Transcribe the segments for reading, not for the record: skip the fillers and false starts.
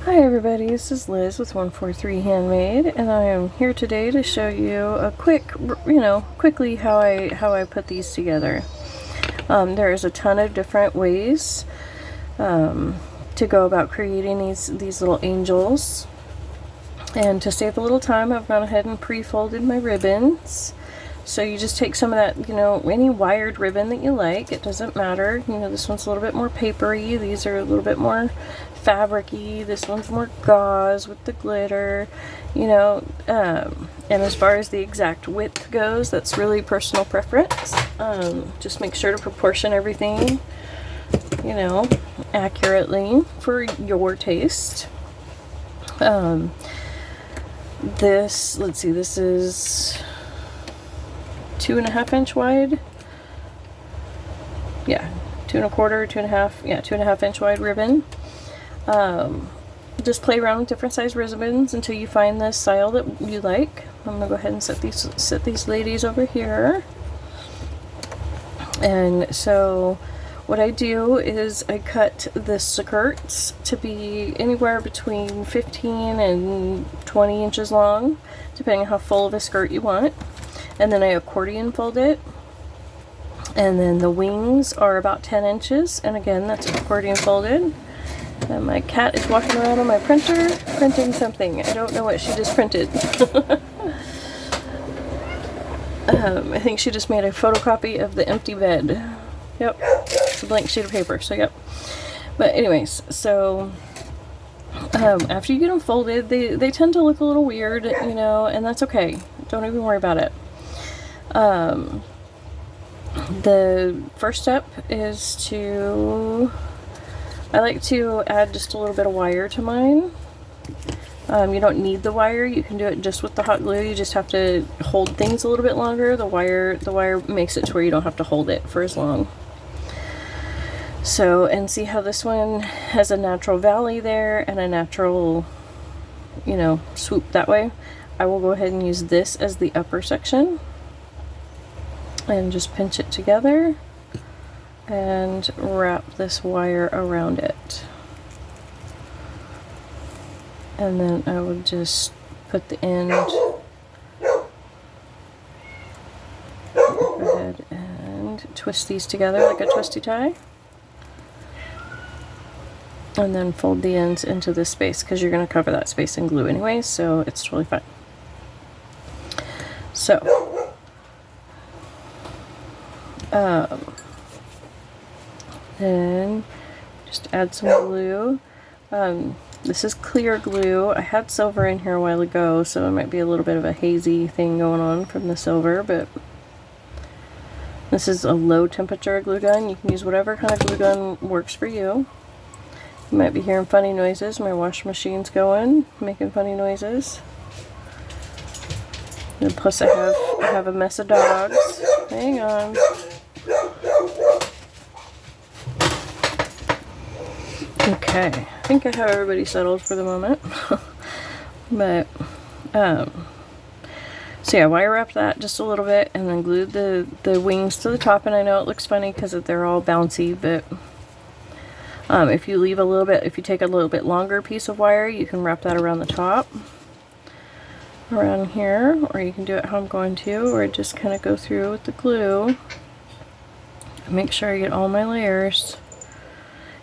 Hi everybody, this is Liz with 143 Handmade, and I am here today to show you a quickly how I put these together. There is a ton of different ways to go about creating these little angels. And to save a little time, I've gone ahead and pre-folded my ribbons. So you just take some of that, any wired ribbon that you like. It doesn't matter. This one's a little bit more papery. These are a little bit more fabric-y. This one's more gauze with the glitter. And as far as the exact width goes, that's really personal preference. Just make sure to proportion everything, accurately for your taste. This is 2.5 inch wide. Yeah, 2 1/4, 2.5, yeah, 2.5 inch wide ribbon. Just play around with different size ribbons until you find the style that you like. I'm gonna go ahead and set these ladies over here. And so what I do is I cut the skirts to be anywhere between 15 and 20 inches long, depending on how full of a skirt you want. And then I accordion fold it. And then the wings are about 10 inches. And again, that's accordion folded. And my cat is walking around on my printer, printing something. I don't know what she just printed. I think she just made a photocopy of the empty bed. Yep, it's a blank sheet of paper, so yep. But anyways, so after you get them folded, they tend to look a little weird, and that's okay. Don't even worry about it. The first step is I like to add just a little bit of wire to mine. You don't need the wire. You can do it just with the hot glue. You just have to hold things a little bit longer. The wire makes it to where you don't have to hold it for as long. So, and see how this one has a natural valley there and a natural, swoop that way. I will go ahead and use this as the upper section and just pinch it together and wrap this wire around it. And then I will just put the end, go ahead and twist these together like a twisty tie. And then fold the ends into this space because you're going to cover that space in glue anyway, so it's totally fine. So, then just add some glue. This is clear glue. I had silver in here a while ago, so it might be a little bit of a hazy thing going on from the silver, but this is a low temperature glue gun. You can use whatever kind of glue gun works for you. You might be hearing funny noises. My washing machine's going, making funny noises. And plus I have a mess of dogs. Hang on. Okay, I think I have everybody settled for the moment. But, so yeah, wire wrap that just a little bit and then glue the wings to the top. And I know it looks funny because they're all bouncy, but if you take a little bit longer piece of wire, you can wrap that around the top, around here, or you can do it how I'm going to, or just kind of go through with the glue. Make sure I get all my layers.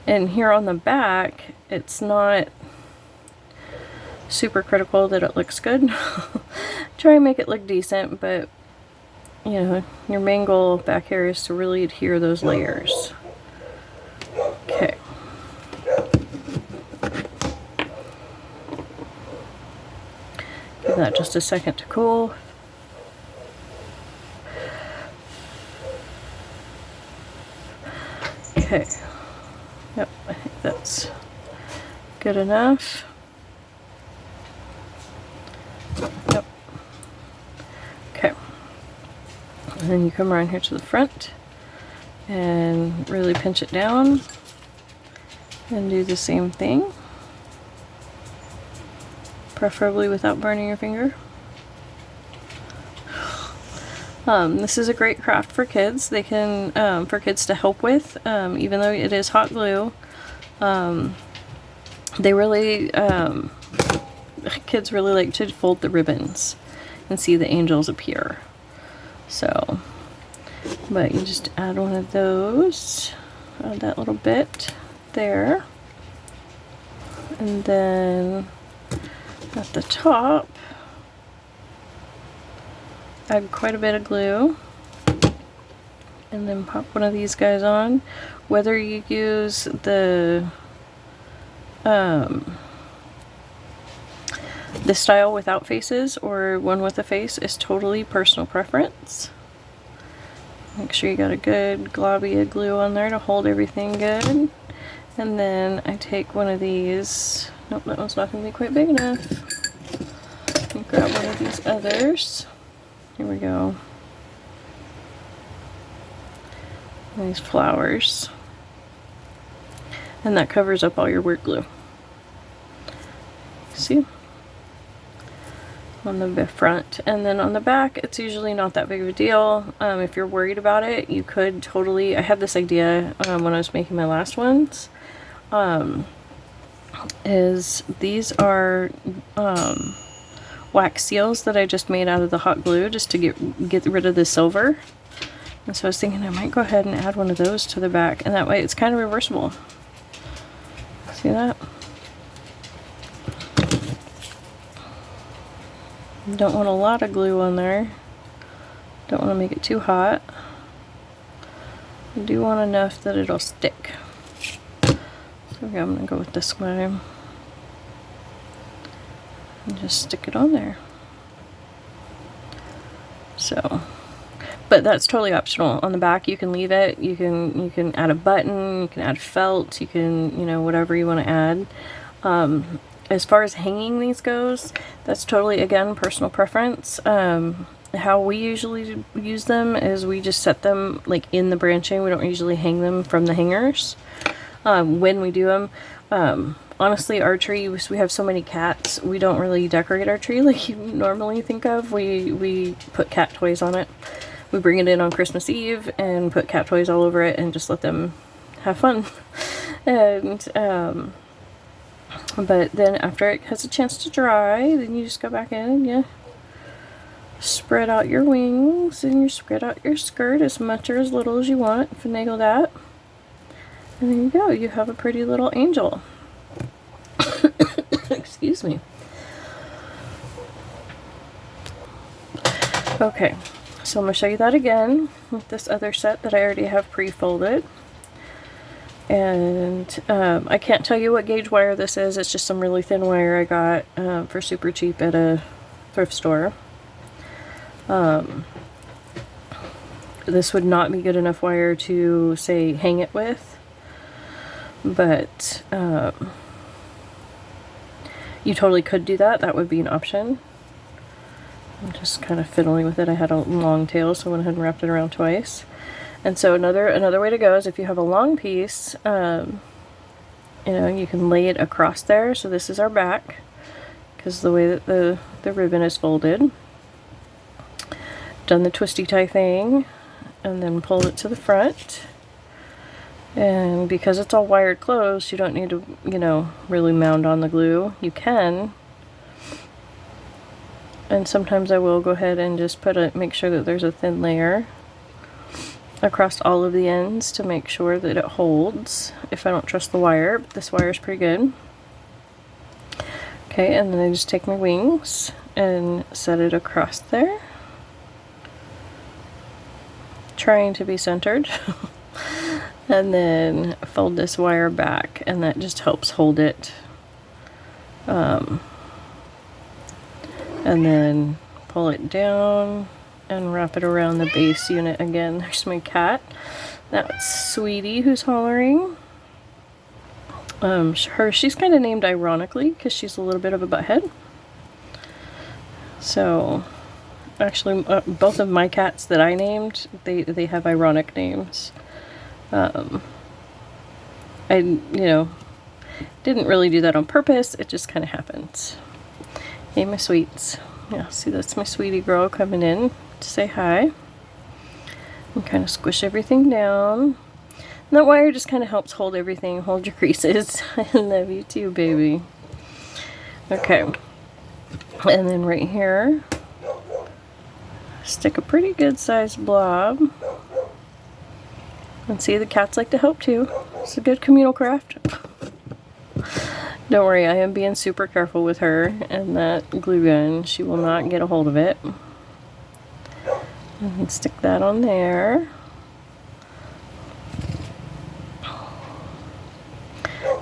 And here on the back, it's not super critical that it looks good. Try and make it look decent, but your main goal back here is to really adhere those layers. Okay. Give that just a second to cool. Okay. Yep, I think that's good enough. Yep. Okay. And then you come around here to the front and really pinch it down and do the same thing, preferably without burning your finger. This is a great craft for kids. They can, for kids to help with, even though it is hot glue. They really, kids really like to fold the ribbons and see the angels appear. So, but you just add one of those, add that little bit there. And then at the top, add quite a bit of glue. And then pop one of these guys on. Whether you use the style without faces or one with a face is totally personal preference. Make sure you got a good globby of glue on there to hold everything good. And then I take one of these. Nope, that one's not going to be quite big enough. And grab one of these others. Here we go. These flowers. And that covers up all your weird glue. See? On the front. And then on the back, it's usually not that big of a deal. If you're worried about it, you could totally... I had this idea when I was making my last ones. Is these are wax seals that I just made out of the hot glue just to get rid of the silver. And so I was thinking I might go ahead and add one of those to the back, and that way it's kind of reversible. See that? Don't want a lot of glue on there. Don't want to make it too hot. I do want enough that it'll stick. So I'm going to go with this way. And just stick it on there. So, but that's totally optional. On the back you can leave it. You can add a button, you can add felt, you can, you know, whatever you want to add. As far as hanging these goes, that's totally, again, personal preference. How we usually use them is we just set them like in the branching. We don't usually hang them from the hangers. When we do them, honestly, our tree, we have so many cats, we don't really decorate our tree like you normally think of. We put cat toys on it. We bring it in on Christmas Eve and put cat toys all over it and just let them have fun. And but then after it has a chance to dry, then you just go back in and you spread out your wings and you spread out your skirt as much or as little as you want. Finagle that. And there you go. You have a pretty little angel. Excuse me. Okay, so I'm going to show you that again with this other set that I already have pre-folded. And I can't tell you what gauge wire this is. It's just some really thin wire I got for super cheap at a thrift store. This would not be good enough wire to, say, hang it with. But you totally could do that. That would be an option. I'm just kind of fiddling with it. I had a long tail, so I went ahead and wrapped it around twice. And so another way to go is if you have a long piece, you know, you can lay it across there. So this is our back, because the way that the ribbon is folded. Done the twisty tie thing, and then pulled it to the front. And because it's all wired closed, you don't need to, you know, really mound on the glue. You can. And sometimes I will go ahead and just make sure that there's a thin layer across all of the ends to make sure that it holds if I don't trust the wire. But this wire is pretty good. Okay, and then I just take my wings and set it across there. Trying to be centered. And then fold this wire back, and that just helps hold it. And then pull it down and wrap it around the base unit again. There's my cat. That's Sweetie who's hollering. She's kind of named ironically because she's a little bit of a butthead. So actually both of my cats that I named, they have ironic names. I, you know, didn't really do that on purpose. It just kind of happens. Hey, my sweets. Yeah, see, that's my sweetie girl coming in to say hi. And kind of squish everything down. And that wire just kind of helps hold everything, hold your creases. I love you too, baby. Okay. And then right here, stick a pretty good sized blob. And see, the cats like to help too. It's a good communal craft. Don't worry, I am being super careful with her and that glue gun. She will not get a hold of it. And stick that on there.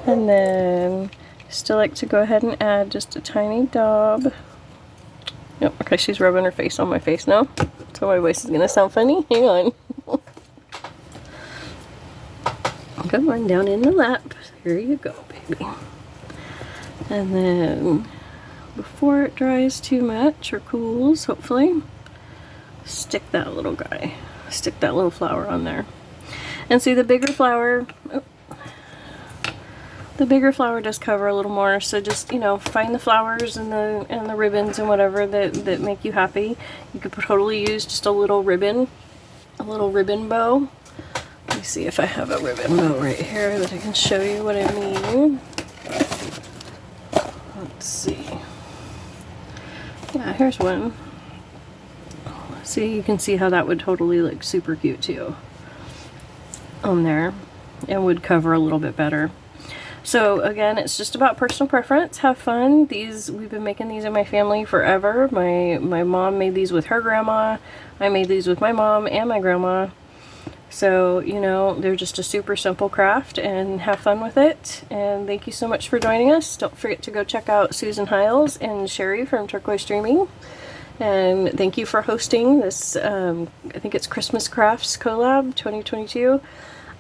And then still like to go ahead and add just a tiny dab. Yep, okay, she's rubbing her face on my face now. So my voice is gonna sound funny. Hang on. Come on, down in the lap. Here you go, baby. And then before it dries too much or cools, hopefully, stick that little guy. Stick that little flower on there. And see, the bigger flower, the bigger flower does cover a little more, so just, you know, find the flowers and the ribbons and whatever that make you happy. You could totally use just a little ribbon bow. Let me see if I have a ribbon bow right here that I can show you what I mean. Let's see. Yeah, here's one. See, you can see how that would totally look super cute too on there and would cover a little bit better. So again, it's just about personal preference. Have fun. These, we've been making these in my family forever. My mom made these with her grandma. I made these with my mom and my grandma. So, you know, they're just a super simple craft, and have fun with it. And thank you so much for joining us. Don't forget to go check out Susan Hiles and Sherry from Turquoise Dreaming. And thank you for hosting this, I think it's Christmas Crafts Collab 2022.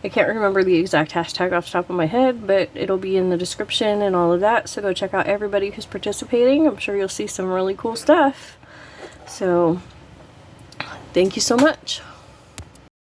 I can't remember the exact hashtag off the top of my head, but it'll be in the description and all of that. So go check out everybody who's participating. I'm sure you'll see some really cool stuff. So thank you so much.